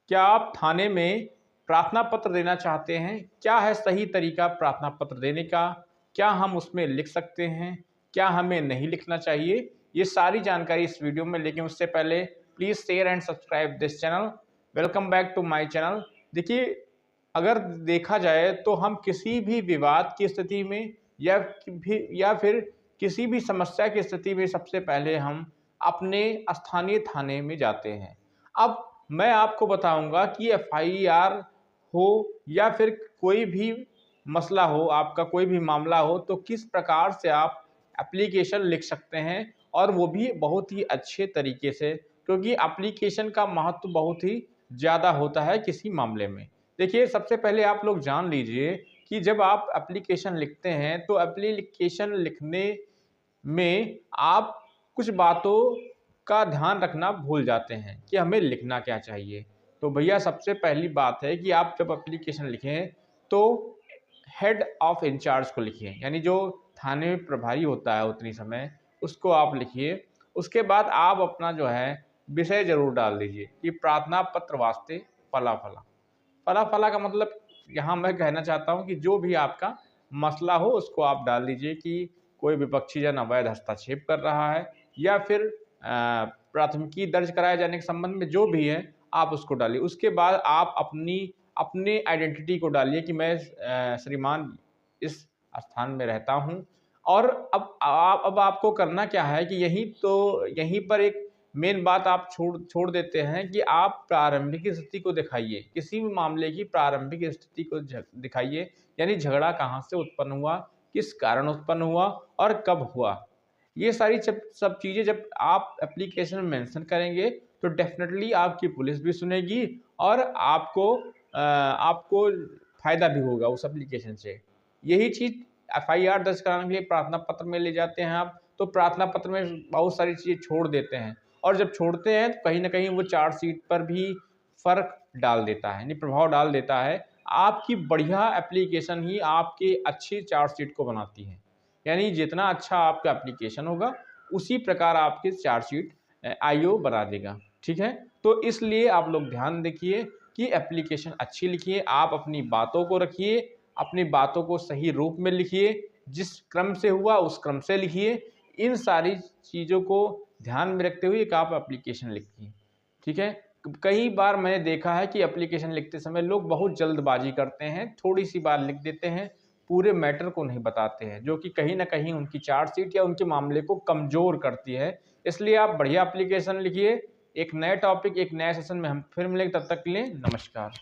क्या आप थाने में प्रार्थना पत्र देना चाहते हैं? क्या है सही तरीका प्रार्थना पत्र देने का? क्या हम उसमें लिख सकते हैं? क्या हमें नहीं लिखना चाहिए? ये सारी जानकारी इस वीडियो में, लेकिन उससे पहले please share and subscribe this channel. Welcome back to my channel. देखिए, अगर देखा जाए तो हम किसी भी विवाद की स्थिति में या फिर किसी भी समस्या की स्थिति में सबसे पहले हम अपने स्थानीय थाने में जाते हैं। अब मैं आपको बताऊंगा कि एफआईआर हो या फिर कोई भी मसला हो, आपका कोई भी मामला हो, तो किस प्रकार से आप एप्लीकेशन लिख सकते हैं, और वो भी बहुत ही अच्छे तरीके से, क्योंकि एप्लीकेशन का महत्व बहुत ही ज़्यादा होता है किसी मामले में। देखिए, सबसे पहले आप लोग जान लीजिए कि जब आप एप्लीकेशन लिखते हैं तो एप्लीकेशन लिखने में आप कुछ बातों का ध्यान रखना भूल जाते हैं कि हमें लिखना क्या चाहिए। तो भैया, सबसे पहली बात है कि आप जब एप्लीकेशन लिखें तो हेड ऑफ इंचार्ज को लिखिए, यानी जो थाने में प्रभारी होता है उतनी समय, उसको आप लिखिए। उसके बाद आप अपना जो है विषय ज़रूर डाल दीजिए कि प्रार्थना पत्र वास्ते फला-फला। फला-फला का मतलब यहाँ मैं कहना चाहता हूँ कि जो भी आपका मसला हो उसको आप डाल दीजिए कि कोई विपक्षी जन अवैध हस्तक्षेप कर रहा है, या फिर प्राथमिकी दर्ज कराए जाने के संबंध में जो भी है आप उसको डालिए। उसके बाद आप अपने आइडेंटिटी को डालिए कि मैं श्रीमान इस स्थान में रहता हूँ। और अब आपको करना क्या है कि यहीं पर एक मेन बात आप छोड़ देते हैं कि आप प्रारंभिक स्थिति को दिखाइए। किसी भी मामले की प्रारंभिक स्थिति को दिखाइए, यानी झगड़ा कहाँ से उत्पन्न हुआ, किस कारण उत्पन्न हुआ और कब हुआ। ये सारी सब चीज़ें जब आप एप्लीकेशन में मेंशन करेंगे तो डेफिनेटली आपकी पुलिस भी सुनेगी, और आपको फ़ायदा भी होगा उस एप्लीकेशन से। यही चीज़ एफआईआर दर्ज कराने के लिए प्रार्थना पत्र में ले जाते हैं आप, तो प्रार्थना पत्र में बहुत सारी चीज़ें छोड़ देते हैं, और जब छोड़ते हैं तो कहीं न कहीं वो चार्जशीट पर भी फ़र्क डाल देता है, यानी प्रभाव डाल देता है। आपकी बढ़िया एप्लीकेशन ही आपकी अच्छी चार्जशीट को बनाती है। यानी जितना अच्छा आपका एप्लीकेशन होगा, उसी प्रकार आपकी चार्जशीट आईओ बना देगा। ठीक है? तो इसलिए आप लोग ध्यान रखिए कि एप्लीकेशन अच्छी लिखिए, आप अपनी बातों को रखिए, अपनी बातों को सही रूप में लिखिए, जिस क्रम से हुआ उस क्रम से लिखिए। इन सारी चीज़ों को ध्यान में रखते हुए एक आप एप्लीकेशन लिखिए। ठीक है? कई बार मैंने देखा है कि एप्लीकेशन लिखते समय लोग बहुत जल्दबाजी करते हैं, थोड़ी-सी बात लिख देते हैं, पूरे मैटर को नहीं बताते हैं, जो कि कहीं न कहीं उनकी चार्जशीट या उनके मामले को कमज़ोर करती है। इसलिए आप बढ़िया एप्लीकेशन लिखिए। एक नए टॉपिक, एक नए सेशन में हम फिर मिलेंगे, तब तक के लिए नमस्कार।